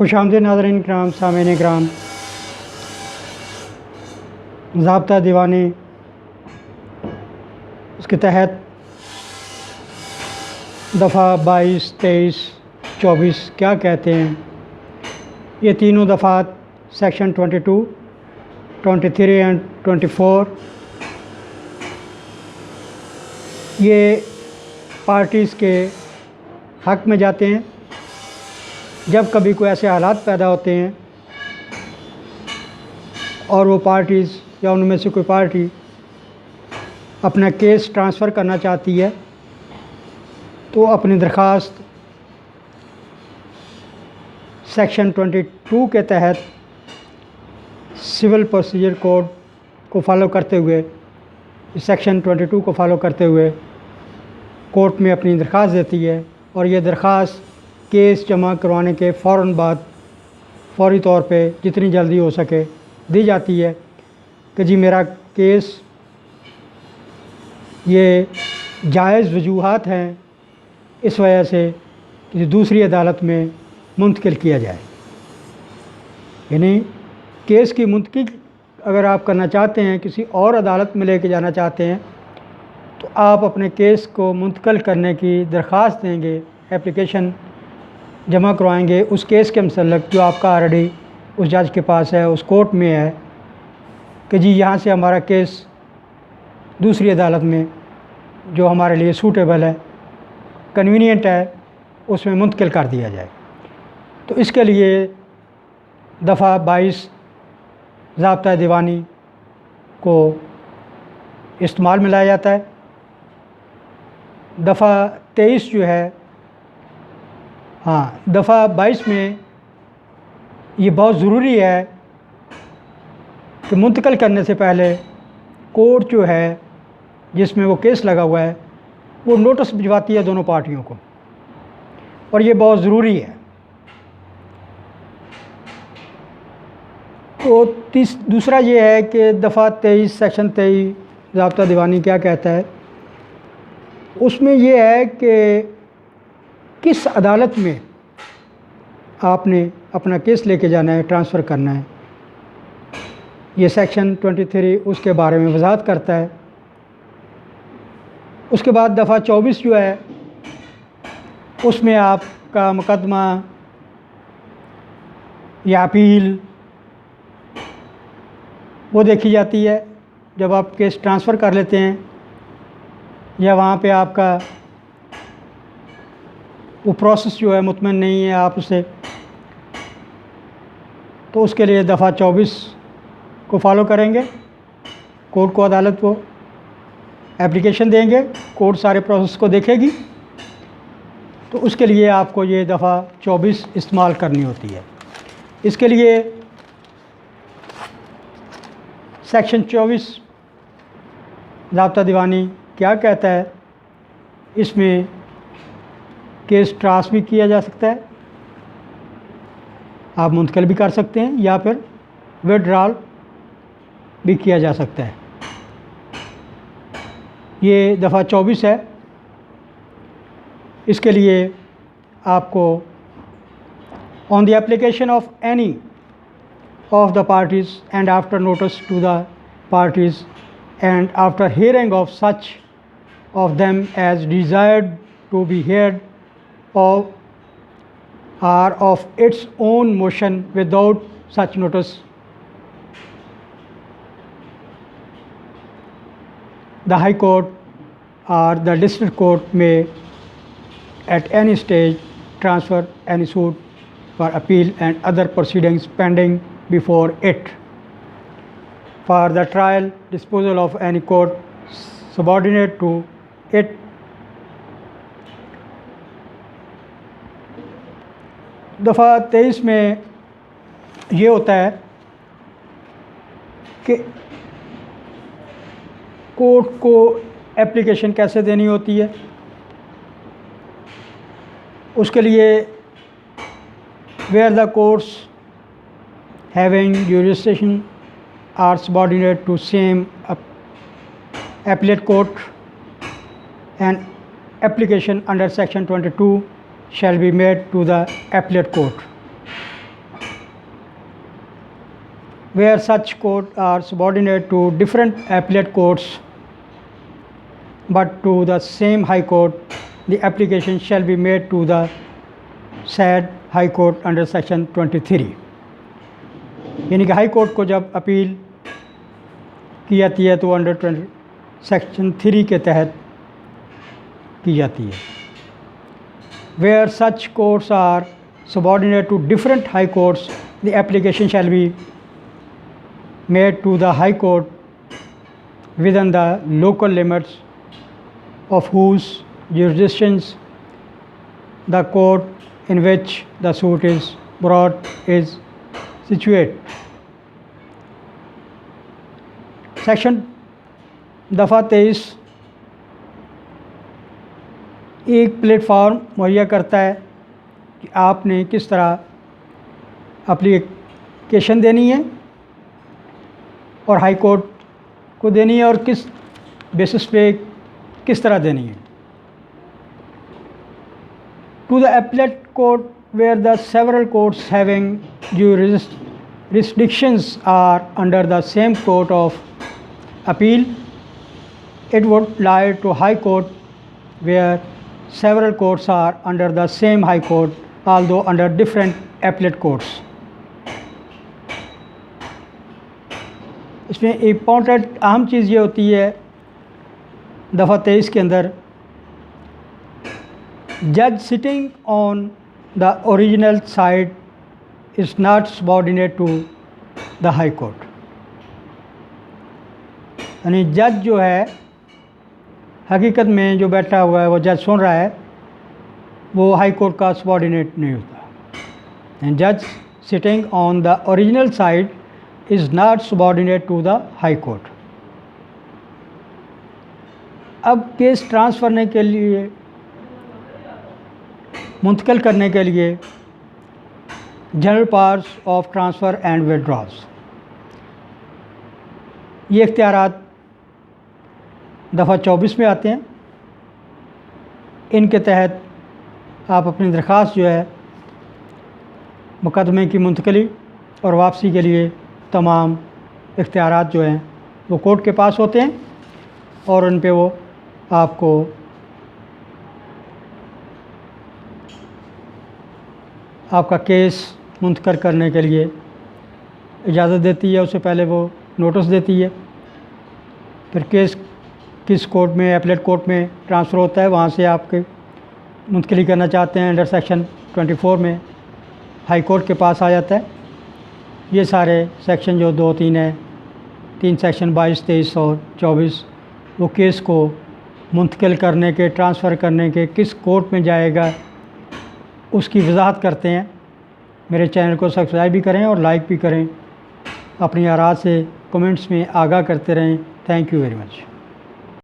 खुशामदीद नाज़रीन किराम, सामीन किराम, ज़ाब्ता दीवानी उसके तहत दफ़ा 22, 23, 24 क्या कहते हैं, ये तीनों दफ़ात सेक्शन 22, 23 एंड 24 ये पार्टीज़ के हक़ में जाते हैं। जब कभी कोई ऐसे हालात पैदा होते हैं और वो पार्टीज़ या उनमें से कोई पार्टी अपना केस ट्रांसफ़र करना चाहती है तो अपनी दरख्वास्त सेक्शन 22 के तहत सिविल प्रोसीजर कोड को फॉलो करते हुए, सेक्शन 22 को फॉलो करते हुए कोर्ट में अपनी दरख्वास्त देती है और ये दरख्वास्त केस जमा करवाने के फ़ौरन बाद फौरी तौर पे जितनी जल्दी हो सके दी जाती है कि जी मेरा केस ये जायज़ वजूहात हैं, इस वजह से किसी दूसरी अदालत में मुंतकिल किया जाए। यानी केस की मुंतकिल अगर आप करना चाहते हैं, किसी और अदालत में लेके जाना चाहते हैं, तो आप अपने केस को मुंतकिल करने की दरख्वास्त देंगे, एप्लीकेशन जमा करवाएंगे उस केस के मतलब जो आपका ऑलरेडी उस जज के पास है, उस कोर्ट में है कि जी यहाँ से हमारा केस दूसरी अदालत में जो हमारे लिए सूटेबल है, कन्वीनियंट है, उसमें मुंतकिल कर दिया जाए। तो इसके लिए दफ़ा 22 ज़ाब्ता दीवानी को इस्तेमाल में लाया जाता है। दफ़ा 23 जो है, हाँ, दफ़ा 22 में ये बहुत ज़रूरी है कि मुंतकिल करने से पहले कोर्ट जो है जिसमें वो केस लगा हुआ है वो नोटिस भिजवाती है दोनों पार्टियों को, और ये बहुत ज़रूरी है। तो दूसरा ये है कि दफ़ा 23 सेक्शन 23 ज़ाब्ता दीवानी क्या कहता है, उसमें ये है कि किस अदालत में आपने अपना केस लेके जाना है, ट्रांसफ़र करना है, ये सेक्शन 23 उसके बारे में वजाहत करता है। उसके बाद दफ़ा 24 जो है उसमें आपका मुकदमा या अपील वो देखी जाती है। जब आप केस ट्रांसफ़र कर लेते हैं या वहाँ पे आपका वो प्रोसेस जो है मुतमईन नहीं है आप उसे, तो उसके लिए दफ़ा 24 को फॉलो करेंगे। कोर्ट को, अदालत को एप्लीकेशन देंगे, कोर्ट सारे प्रोसेस को देखेगी, तो उसके लिए आपको ये दफ़ा 24 इस्तेमाल करनी होती है। इसके लिए सेक्शन 24 ज़ाब्ता दीवानी क्या कहता है, इसमें केस ट्रांसफ़र भी किया जा सकता है, आप मुंतकिल भी कर सकते हैं या फिर विड्रॉल भी किया जा सकता है। ये दफ़ा 24 है। इसके लिए आपको on the application of any of the parties and after notice to the parties and after hearing of such of them as desired to be heard of or of its own motion without such notice, the High Court or the District Court may at any stage transfer any suit for appeal and other proceedings pending before it for the trial disposal of any court subordinate to it. दफ़ा 23 में ये होता है कि court को application कैसे देनी होती है। उसके लिए where the courts having jurisdiction are subordinate to same appellate court, an application under section 22 shall be made to the appellate court. where such courts are subordinate to different appellate courts but to the same High Court, the application shall be made to the said High Court under Section 23। यानी कि high court को जब appeal की जाती है तो under section 3 के तहत की जाती है। Where such courts are subordinate to different high courts, the application shall be made to the High Court within the local limits of whose jurisdictions the court in which the suit is brought is situate। Section दफ़ा 23 एक platform मुहैया करता है कि आपने किस तरह application देनी है और हाई कोर्ट को देनी है और किस बेसिस पे किस तरह देनी है। To the appellate court where the several courts having jurisdictions are under the same court of appeal, it would lie to High Court where several courts are under the same High Court although under different appellate courts। इसमें important अहम चीज़ ये होती है दफ़ा 23 के अंदर, जज sitting on the original side is not subordinate to the high court. यानी जज जो है हकीकत में जो बैठा हुआ है वो जज सुन रहा है वो हाई कोर्ट का सबॉर्डिनेट नहीं होता। एंड जज sitting on the original side is not subordinate to the high court. अब केस ट्रांसफ़र के लिए मुंतकिल करने के लिए general powers of transfer and withdrawals, ये इख्तियारात दफ़ा 24 में आते हैं। इनके तहत आप अपनी दरख्वास्त जो है मुकदमे की मुंतकली और वापसी के लिए तमाम इख्तियारात जो हैं वो कोर्ट के पास होते हैं और उन पे वो आपको आपका केस मुंतकिल करने के लिए इजाज़त देती है। उससे पहले वो नोटिस देती है, फिर केस किस कोर्ट में एपलेट कोर्ट में ट्रांसफ़र होता है, वहाँ से आपके मुंतकिली करना चाहते हैं अंडर सेक्शन 24 में हाई कोर्ट के पास आ जाता है। ये सारे सेक्शन जो 2-3 हैं, 3 सेक्शन 22, 23 और 24, वो केस को मुंतकिल करने के, ट्रांसफ़र करने के, किस कोर्ट में जाएगा उसकी वजाहत करते हैं। मेरे चैनल को सब्सक्राइब भी करें और लाइक भी करें। अपनी आरात से कमेंट्स में आगाह करते रहें। Thank you very much.